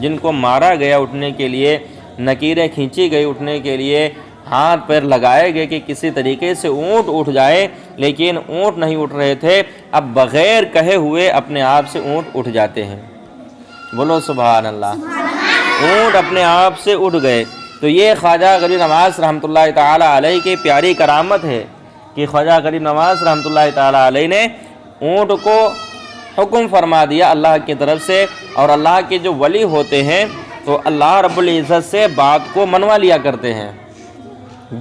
جن کو مارا گیا اٹھنے کے لیے، نکیریں کھینچی گئی اٹھنے کے لیے، ہاتھ پیر لگائے گئے کہ کسی طریقے سے اونٹ اٹھ جائے، لیکن اونٹ نہیں اٹھ رہے تھے، اب بغیر کہے ہوئے اپنے آپ سے اونٹ اٹھ جاتے ہیں۔ بولو سبحان اللہ۔ اونٹ اپنے آپ سے اٹھ گئے۔ تو یہ خواجہ غریب نواز رحمۃ اللہ تعالیٰ علیہ کی پیاری کرامت ہے کہ خواجہ غریب نواز رحمۃ اللہ تعالیٰ علیہ نے اونٹ کو حکم فرما دیا اللہ کی طرف سے، اور اللہ کے جو ولی ہوتے ہیں تو اللہ رب العزت سے بات کو منوا لیا کرتے ہیں،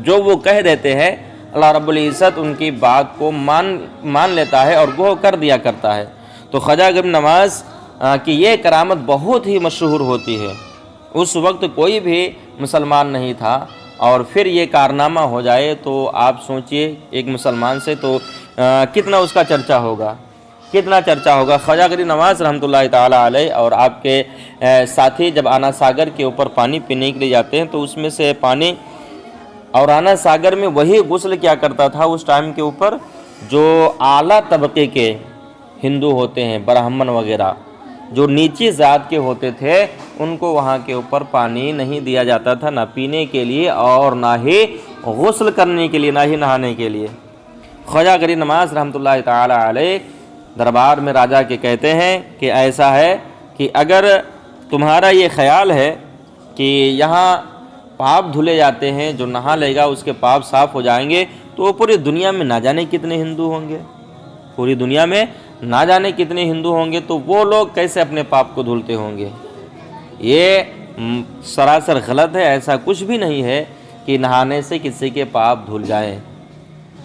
جو وہ کہہ دیتے ہیں اللہ رب العزت ان کی بات کو مان لیتا ہے اور وہ کر دیا کرتا ہے۔ تو خواجہ غریب نواز کی یہ کرامت بہت ہی مشہور ہوتی ہے۔ اس وقت کوئی بھی مسلمان نہیں تھا، اور پھر یہ کارنامہ ہو جائے تو آپ سوچئے ایک مسلمان سے تو کتنا اس کا چرچا ہوگا، کتنا چرچا ہوگا۔ خواجہ غریب نواز رحمۃ اللہ تعالیٰ علیہ اور آپ کے ساتھی جب آنا ساگر کے اوپر پانی پینے کے لیے جاتے ہیں تو اس میں سے پانی، اور آنا ساگر میں وہی غسل کیا کرتا تھا اس ٹائم کے اوپر جو اعلیٰ طبقے کے ہندو ہوتے ہیں، برہمن وغیرہ، جو نیچی ذات کے ہوتے تھے، ان کو وہاں کے اوپر پانی نہیں دیا جاتا تھا، نہ پینے کے لیے اور نہ ہی غسل کرنے کے لیے، نہ ہی نہانے کے لیے۔ خواجہ غریب نواز رحمۃ اللہ تعالیٰ علیہ دربار میں راجا کے کہتے ہیں کہ ایسا ہے کہ اگر تمہارا یہ خیال ہے کہ یہاں پاپ دھلے جاتے ہیں، جو نہا لے گا اس کے پاپ صاف ہو جائیں گے، تو پوری دنیا میں نہ جانے کتنے ہندو ہوں گے، پوری دنیا میں نہ جانے کتنے ہندو ہوں گے، تو وہ لوگ کیسے اپنے پاپ کو دھلتے ہوں گے؟ یہ سراسر غلط ہے، ایسا کچھ بھی نہیں ہے کہ نہانے سے کسی کے پاپ دھل جائیں۔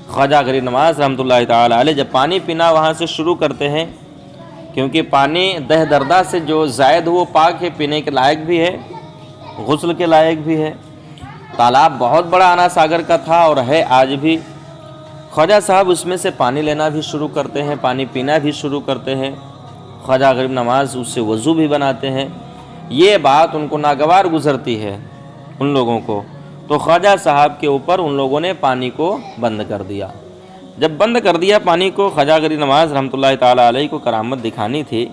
خواجہ غریب نواز رحمۃ اللہ تعالیٰ علیہ جب پانی پینا وہاں سے شروع کرتے ہیں، کیونکہ پانی دہ دردہ سے جو زائد وہ پاک ہے، پینے کے لائق بھی ہے، غسل کے لائق بھی ہے۔ تالاب بہت بڑا آنا ساگر کا تھا اور ہے آج بھی۔ خواجہ صاحب اس میں سے پانی لینا بھی شروع کرتے ہیں، پانی پینا بھی شروع کرتے ہیں۔ خواجہ غریب نواز اس سے وضو بھی بناتے ہیں۔ یہ بات ان کو ناگوار گزرتی ہے ان لوگوں کو، تو خواجہ صاحب کے اوپر ان لوگوں نے پانی کو بند کر دیا۔ جب بند کر دیا پانی کو، خواجہ غریب نواز رحمۃ اللہ تعالیٰ علیہ کو کرامت دکھانی تھی،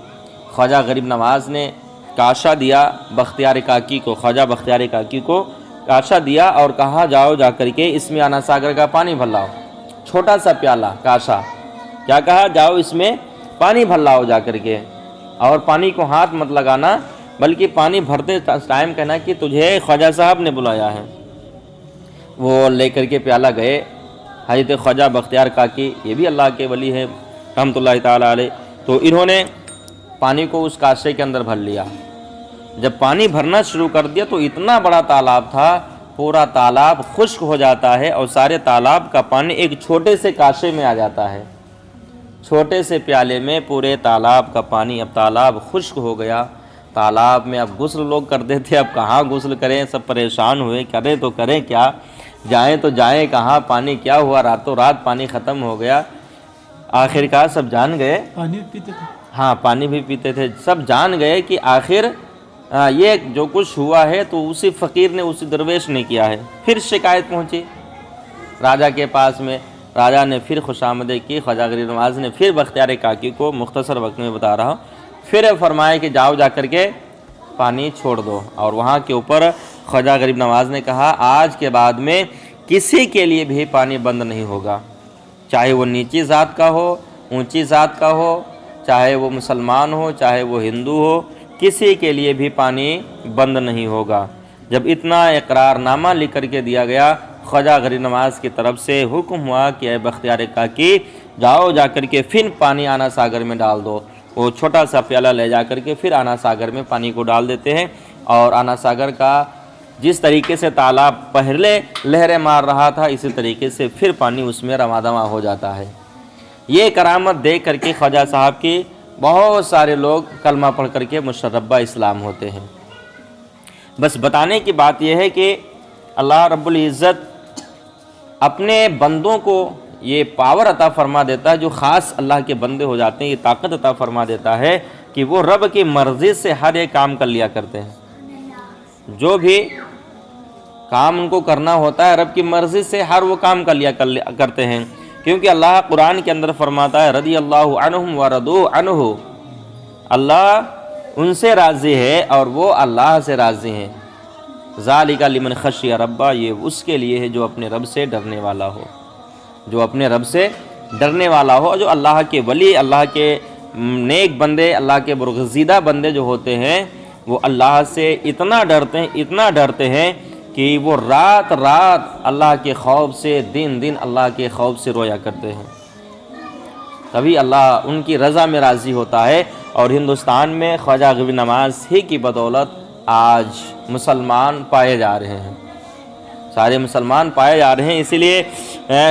خواجہ غریب نواز نے کاشا دیا بختیار کاکی کو، خواجہ بختیار کاکی کو کاشا دیا اور کہا جاؤ جا کر کے اس میں آنا ساگر کا پانی بھر لاؤ، چھوٹا سا پیالہ کاشا، کیا کہا جاؤ اس میں پانی بھر لاؤ جا کر کے، اور پانی کو ہاتھ مت لگانا بلکہ پانی بھرتے ٹائم کہنا کہ تجھے خواجہ صاحب نے بلایا ہے۔ وہ لے کر کے پیالہ گئے، حضرت خواجہ بختیار کاکی یہ بھی اللہ کے ولی ہیں رحمۃ اللہ تعالیٰ علیہ، تو انہوں نے پانی کو اس کاشے کے اندر بھر لیا۔ جب پانی بھرنا شروع کر دیا تو اتنا بڑا تالاب تھا، پورا تالاب خشک ہو جاتا ہے اور سارے تالاب کا پانی ایک چھوٹے سے کاشے میں آ جاتا ہے، چھوٹے سے پیالے میں پورے تالاب کا پانی۔ اب تالاب خشک ہو گیا، تالاب میں اب غسل لوگ کرتے تھے، اب کہاں غسل کریں، سب پریشان ہوئے، کریں تو کریں کیا، جائیں تو جائیں کہاں، پانی کیا ہوا، راتوں رات پانی ختم ہو گیا۔ آخرکار سب جان گئے، پانی پیتے تھے، ہاں پانی بھی پیتے تھے، سب جان گئے کہ آخر یہ جو کچھ ہوا ہے تو اسی فقیر نے، اسی درویش نے کیا ہے۔ پھر شکایت پہنچی راجا کے پاس میں، راجا نے پھر خوشامدیں کی، خواجہ غریب نواز نے پھر بختیار کاکی کو مختصر وقت میں بتا رہا ہوں، پھر فرمایا کہ جاؤ جا کر کے پانی چھوڑ دو، اور وہاں کے اوپر خواجہ غریب نواز نے کہا آج کے بعد میں کسی کے لیے بھی پانی بند نہیں ہوگا، چاہے وہ نیچی ذات کا ہو، اونچی ذات کا ہو، چاہے وہ مسلمان ہو، چاہے وہ ہندو ہو، کسی کے لیے بھی پانی بند نہیں ہوگا۔ جب اتنا اقرار نامہ لکھ کر کے دیا گیا، خواجہ غریب نواز کی طرف سے حکم ہوا کہ اے بختیار کاکی جاؤ جا کر کے پھر پانی آنا ساگر میں ڈال دو۔ وہ چھوٹا سا پیالہ لے جا کر کے پھر آنا ساگر میں پانی کو ڈال دیتے ہیں، اور آنا ساگر کا جس طریقے سے تالاب پہلے لہریں مار رہا تھا اسی طریقے سے پھر پانی اس میں رواں دواں ہو جاتا ہے۔ یہ کرامت دیکھ کر کے خواجہ صاحب کی بہت سارے لوگ کلمہ پڑھ کر کے مشربہ اسلام ہوتے ہیں۔ بس بتانے کی بات یہ ہے کہ اللہ رب العزت اپنے بندوں کو یہ پاور عطا فرما دیتا ہے، جو خاص اللہ کے بندے ہو جاتے ہیں، یہ طاقت عطا فرما دیتا ہے کہ وہ رب کی مرضی سے ہر ایک کام کر لیا کرتے ہیں۔ جو بھی کام ان کو کرنا ہوتا ہے رب کی مرضی سے ہر وہ کام کر لیا کرتے ہیں، کیونکہ اللہ قرآن کے اندر فرماتا ہے رضی اللہ عنہم ورضوا عنہ، اللہ ان سے راضی ہے اور وہ اللہ سے راضی ہیں۔ ذالک لمن خشی ربہ، یہ اس کے لیے ہے جو اپنے رب سے ڈرنے والا ہو، جو اپنے رب سے ڈرنے والا ہو، جو اللہ کے ولی، اللہ کے نیک بندے، اللہ کے برگزیدہ بندے جو ہوتے ہیں وہ اللہ سے اتنا ڈرتے ہیں کہ وہ رات رات اللہ کے خوف سے، دن دن اللہ کے خوف سے رویا کرتے ہیں، تبھی اللہ ان کی رضا میں راضی ہوتا ہے۔ اور ہندوستان میں خواجہ غریب نواز ہی کی بدولت آج مسلمان پائے جا رہے ہیں، سارے مسلمان پائے جا رہے ہیں۔ اسی لیے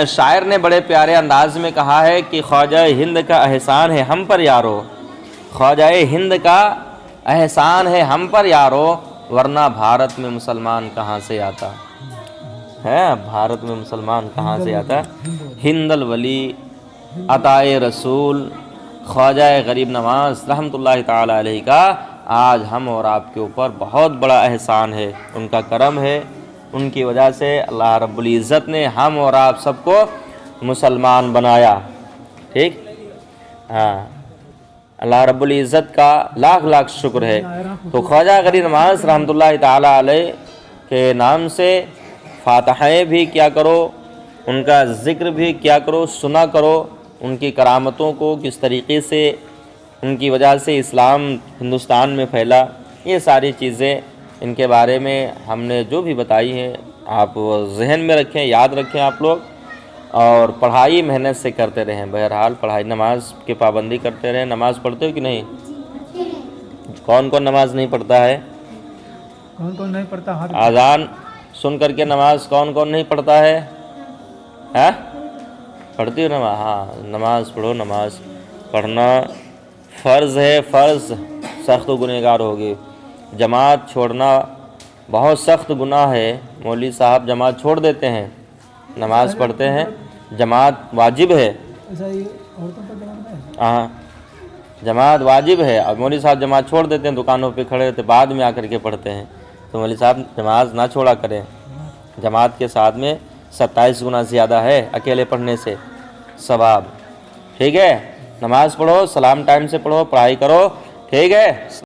شاعر نے بڑے پیارے انداز میں کہا ہے کہ خواجہ ہند کا احسان ہے ہم پر یارو، خواجہ ہند کا احسان ہے ہم پر یارو، ورنہ بھارت میں مسلمان کہاں سے آتا ہے، بھارت میں مسلمان کہاں سے آتا۔ ہند الولی عطائے رسول خواجہ غریب نواز رحمۃ اللہ تعالی علیہ کا آج ہم اور آپ کے اوپر بہت بڑا احسان ہے، ان کا کرم ہے، ان کی وجہ سے اللہ رب العزت نے ہم اور آپ سب کو مسلمان بنایا، ٹھیک، ہاں، اللہ رب العزت کا لاکھ لاکھ شکر ہے۔ تو خواجہ غریب نواز رحمۃ اللہ تعالی علیہ کے نام سے فاتحیں بھی کیا کرو، ان کا ذکر بھی کیا کرو، سنا کرو، ان کی کرامتوں کو کس طریقے سے ان کی وجہ سے اسلام ہندوستان میں پھیلا، یہ ساری چیزیں ان کے بارے میں ہم نے جو بھی بتائی ہیں آپ ذہن میں رکھیں، یاد رکھیں آپ لوگ، اور پڑھائی محنت سے کرتے رہیں، بہرحال پڑھائی، نماز کی پابندی کرتے رہیں۔ نماز پڑھتے ہو کہ نہیں؟ کون کون نماز نہیں پڑھتا ہے؟ کون کون نہیں پڑھتا؟ اذان سن کر کے نماز کون کون نہیں پڑھتا ہے؟ ہاں پڑھتی ہو نماز؟ ہاں، نماز پڑھو، نماز پڑھنا فرض ہے، فرض، سخت گنہگار ہوگی۔ جماعت چھوڑنا بہت سخت گناہ ہے، مولوی صاحب جماعت چھوڑ دیتے ہیں، نماز پڑھتے ہیں، جماعت واجب ہے، ہاں جماعت واجب ہے، اور مولوی صاحب جماعت چھوڑ دیتے ہیں، دکانوں پہ کھڑے رہتے، بعد میں آ کر کے پڑھتے ہیں۔ تو مولوی صاحب نماز نہ چھوڑا کریں، جماعت کے ساتھ میں 27 گنا زیادہ ہے اکیلے پڑھنے سے ثواب، ٹھیک ہے؟ نماز پڑھو، سلام ٹائم سے پڑھو، پڑھائی کرو، ٹھیک ہے؟